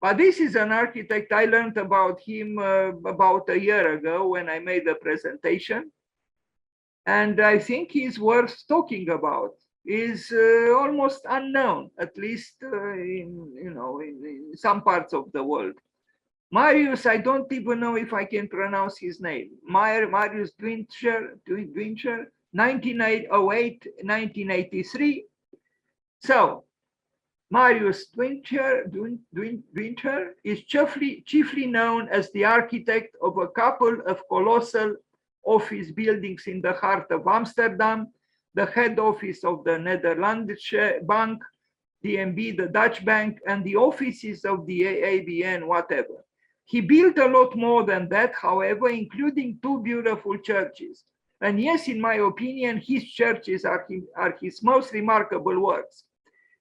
But this is an architect. I learned about him about a year ago when I made a presentation. And I think he's worth talking about. Is almost unknown, at least in some parts of the world. Marius, I don't even know if I can pronounce his name. Marius DUINTJER, 1908, 1983. So Marius DUINTJER is chiefly known as the architect of a couple of colossal office buildings in the heart of Amsterdam, the head office of the Netherlands Bank, DNB, the Dutch bank, and the offices of the ABN, whatever. He built a lot more than that, however, including two beautiful churches. And yes, in my opinion, his churches are his most remarkable works.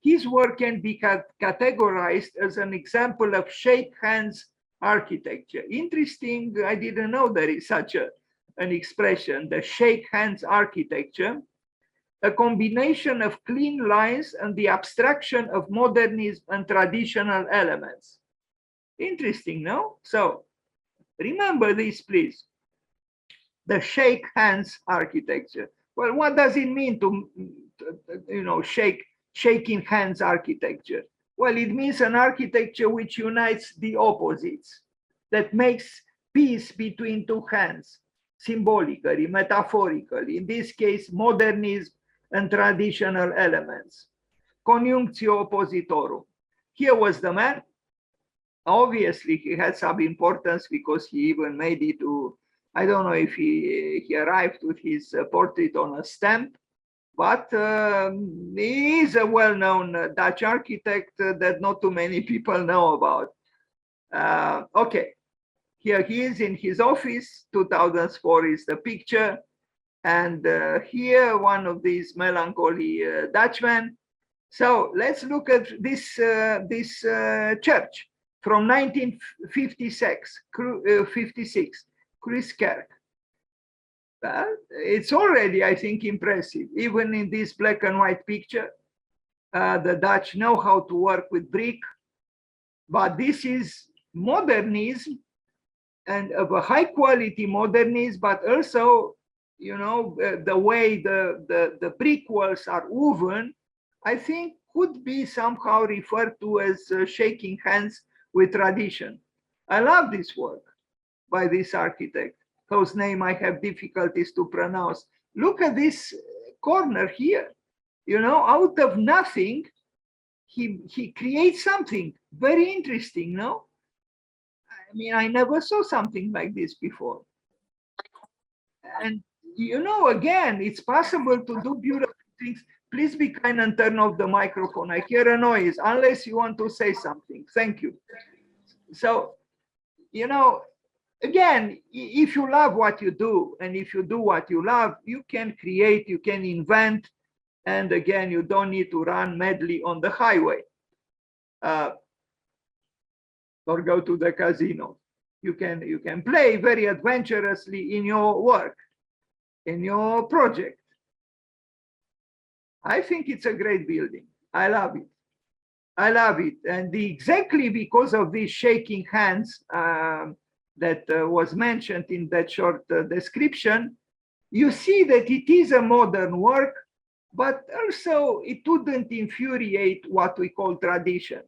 His work can be categorized as an example of shake hands architecture. Interesting, I didn't know there is such an expression, the shake hands architecture, a combination of clean lines and the abstraction of modernism and traditional elements. Interesting, no? So remember this, please. The shake hands architecture. Well, what does it mean to shaking hands architecture? Well, it means an architecture which unites the opposites, that makes peace between two hands, symbolically, metaphorically, in this case, modernism and traditional elements. Conjunctio oppositorum. Here was the man. Obviously, he had some importance because he even made it to, I don't know if he arrived with his portrait on a stamp, but he is a well-known Dutch architect that not too many people know about. Okay, here he is in his office, 2004 is the picture. And here, one of these melancholy Dutchmen. So let's look at this church from 1956, 56, Kruiskerk. It's already, I think, impressive. Even in this black and white picture, the Dutch know how to work with brick, but this is modernism and of a high quality modernism, but also, the way the brick walls are woven, I think could be somehow referred to as shaking hands with tradition. I love this work by this architect, whose name I have difficulties to pronounce. Look at this corner here. Out of nothing, he creates something very interesting, no? I mean, I never saw something like this before. And again, it's possible to do beautiful things. Please be kind and turn off the microphone. I hear a noise, unless you want to say something. Thank you. So, again, if you love what you do, and if you do what you love, you can create, you can invent, and again, you don't need to run madly on the highway or go to the casino. You can play very adventurously in your work, in your project. I think it's a great building. I love it. I love it. And exactly because of these shaking hands that was mentioned in that short description, you see that it is a modern work, but also it wouldn't infuriate what we call tradition.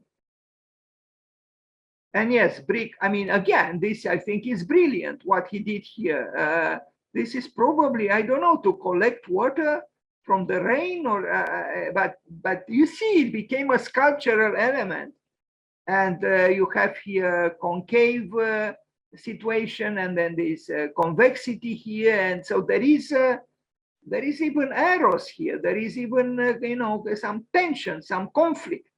And yes, brick, I mean, again, this I think is brilliant what he did here. This is probably, I don't know, to collect water from the rain, or but you see, it became a sculptural element. And you have here concave situation, and then this convexity here. And so there is even arrows here. There is even, some tension, some conflict.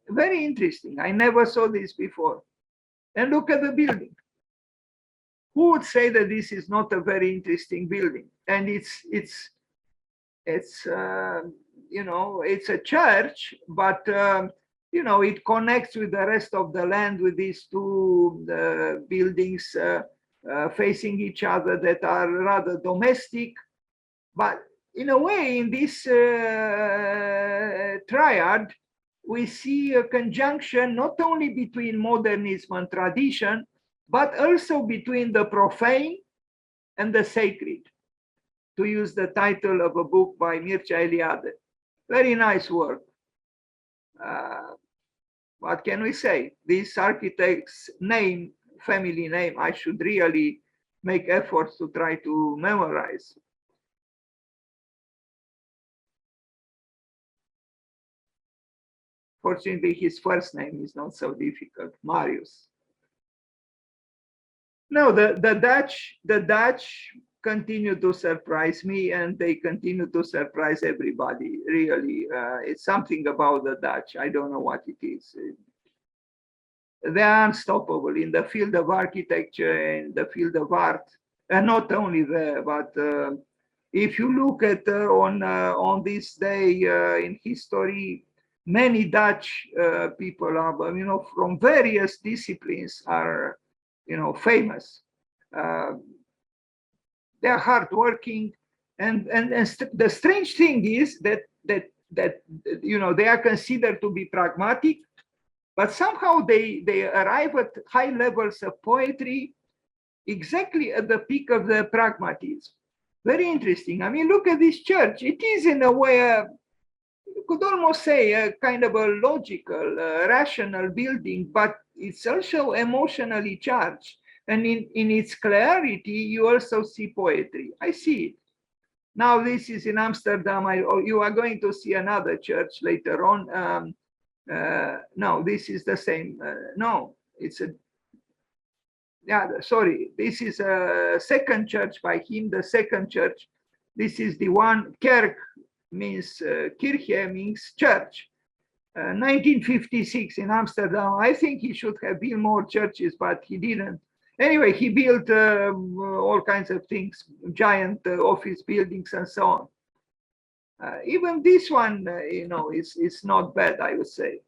Very interesting. I never saw this before. And look at the building. Who would say that this is not a very interesting building? And it's a church, but it connects with the rest of the land with these two buildings facing each other that are rather domestic. But in a way, in this triad, we see a conjunction not only between modernism and tradition, but also between the profane and the sacred, to use the title of a book by Mircea Eliade. Very nice work. What can we say? This architect's name, family name, I should really make efforts to try to memorize. Fortunately, his first name is not so difficult, Marius. No, the Dutch continue to surprise me, and they continue to surprise everybody. Really, it's something about the Dutch. I don't know what it is. They are unstoppable in the field of architecture, in the field of art, and not only there, but if you look at on this day in history, many Dutch people are, from various disciplines are, famous. They are hardworking, and the strange thing is that they are considered to be pragmatic, but somehow they arrive at high levels of poetry exactly at the peak of the pragmatism. Very interesting. I mean, look at this church. It is in a way, you could almost say a kind of a logical, rational building, but it's also emotionally charged. And in its clarity, you also see poetry. I see it. Now this is in Amsterdam. You are going to see another church later on. No, this is the same. No, it's a, yeah, sorry. This is a second church by him, the second church. This is the one, Kerk means, Kirche means church. 1956 in Amsterdam. I think he should have built more churches, but he didn't. Anyway, he built all kinds of things, giant office buildings and so on. Even this one, is not bad, I would say.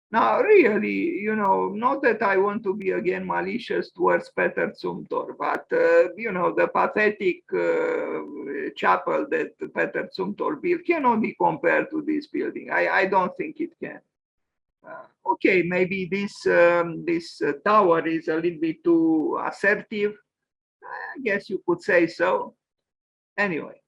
Now, really, not that I want to be again malicious towards Peter Zumthor, but, the pathetic chapel that Peter Zumthor built cannot be compared to this building. I don't think it can. Okay, maybe this tower is a little bit too assertive. I guess you could say so. Anyway.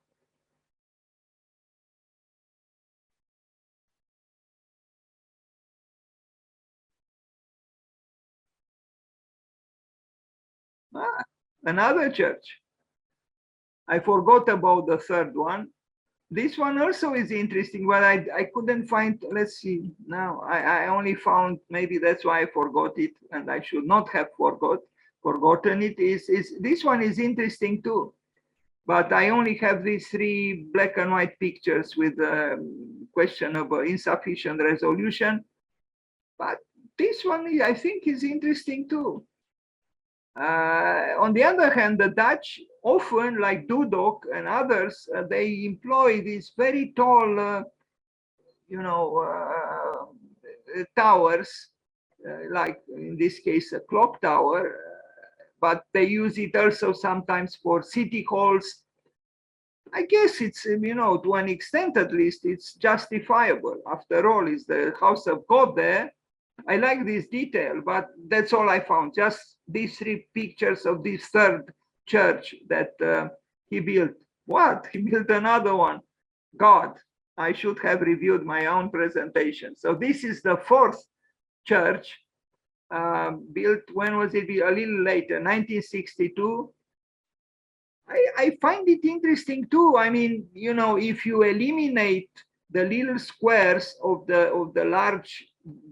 Another church. I forgot about the third one. This one also is interesting, but I couldn't find, let's see, now I only found, maybe that's why I forgot it, and I should not have forgotten it, is this one is interesting too. But I only have these three black and white pictures with question of insufficient resolution. But this one, I think, is interesting too. On the other hand, the Dutch often, like Dudok and others, they employ these very tall, towers, like in this case, a clock tower, but they use it also sometimes for city halls. I guess it's, to an extent at least, it's justifiable. After all, it's the house of God there. I like this detail, but that's all I found. Just these three pictures of this third church that he built. What? He built another one. God, I should have reviewed my own presentation. So this is the fourth church built. When was it? A little later, 1962. I find it interesting too. I mean, if you eliminate the little squares of the large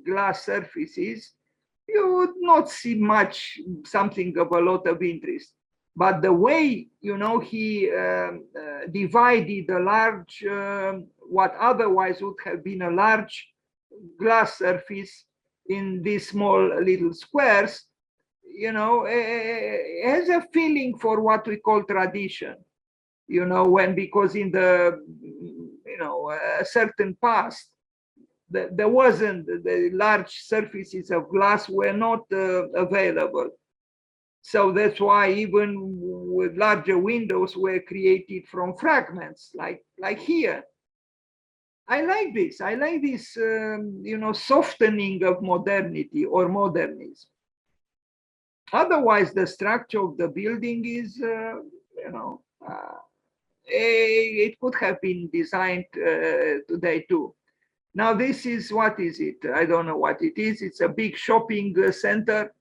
glass surfaces, you would not see much, something of a lot of interest. But the way, he divided a large, what otherwise would have been a large glass surface in these small little squares, has a feeling for what we call tradition, because in the, a certain past, there wasn't, the large surfaces of glass were not available. So that's why even with larger windows were created from fragments, like here. I like this. I like this, softening of modernity or modernism. Otherwise, the structure of the building is, it could have been designed today too. Now, this is, what is it? I don't know what it is. It's a big shopping center,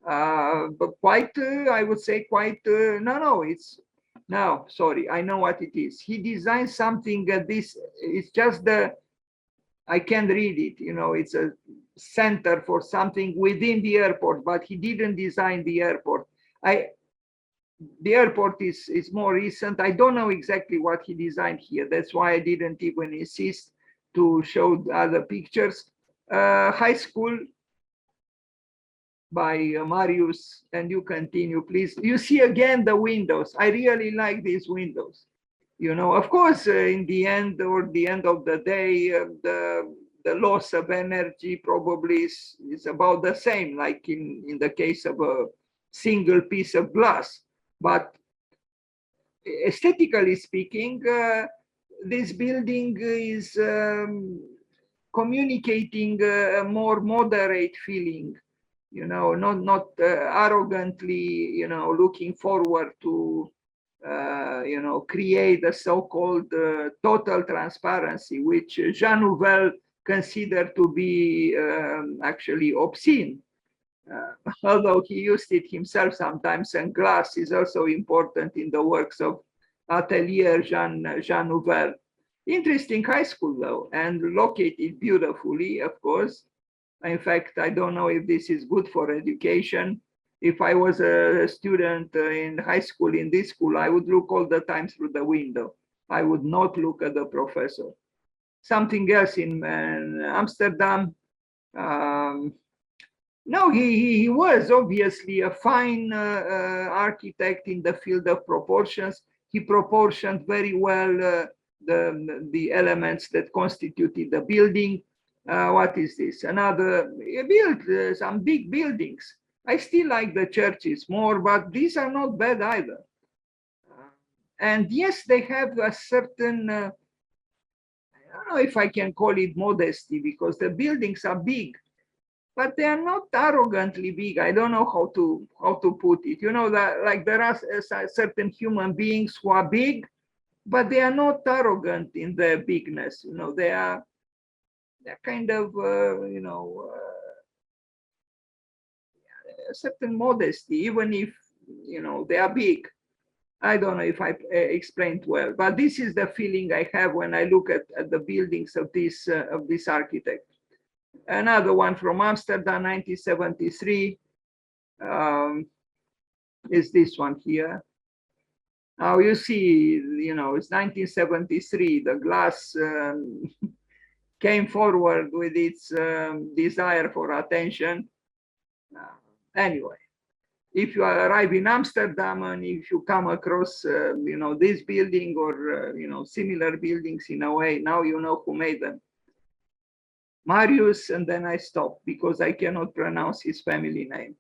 but quite, I would say quite, no, sorry, I know what it is. He designed something, this, it's just I can't read it, it's a center for something within the airport, but he didn't design the airport. The airport is more recent. I don't know exactly what he designed here. That's why I didn't even insist to show other pictures. High school by Marius, and you continue, please. You see again the windows. I really like these windows. Of course, in the end of the day, the loss of energy probably is about the same, like in the case of a single piece of glass. But aesthetically speaking, this building is communicating a more moderate feeling, not arrogantly, looking forward to, create a so-called total transparency, which Jean Nouvel considered to be actually obscene. Although he used it himself sometimes, and glass is also important in the works of Atelier Jean Nouvel. Interesting high school though, and located beautifully, of course. In fact, I don't know if this is good for education. If I was a student in high school, in this school, I would look all the time through the window. I would not look at the professor. Something else in Amsterdam. No, he was obviously a fine architect in the field of proportions. He proportioned very well the elements that constituted the building. What is this? He built some big buildings. I still like the churches more, but these are not bad either. And yes, they have a certain, I don't know if I can call it modesty, because the buildings are big, but they are not arrogantly big. I don't know how to put it. That like there are certain human beings who are big, but they are not arrogant in their bigness. They're kind of, a certain modesty, even if, they are big. I don't know if I explained well, but this is the feeling I have when I look at the buildings of this architect. Another one from Amsterdam, 1973, is this one here. Now you see, it's 1973. The glass came forward with its desire for attention. Anyway, if you arrive in Amsterdam and if you come across, this building or, similar buildings in a way, now you know who made them. Marius, and then I stop because I cannot pronounce his family name.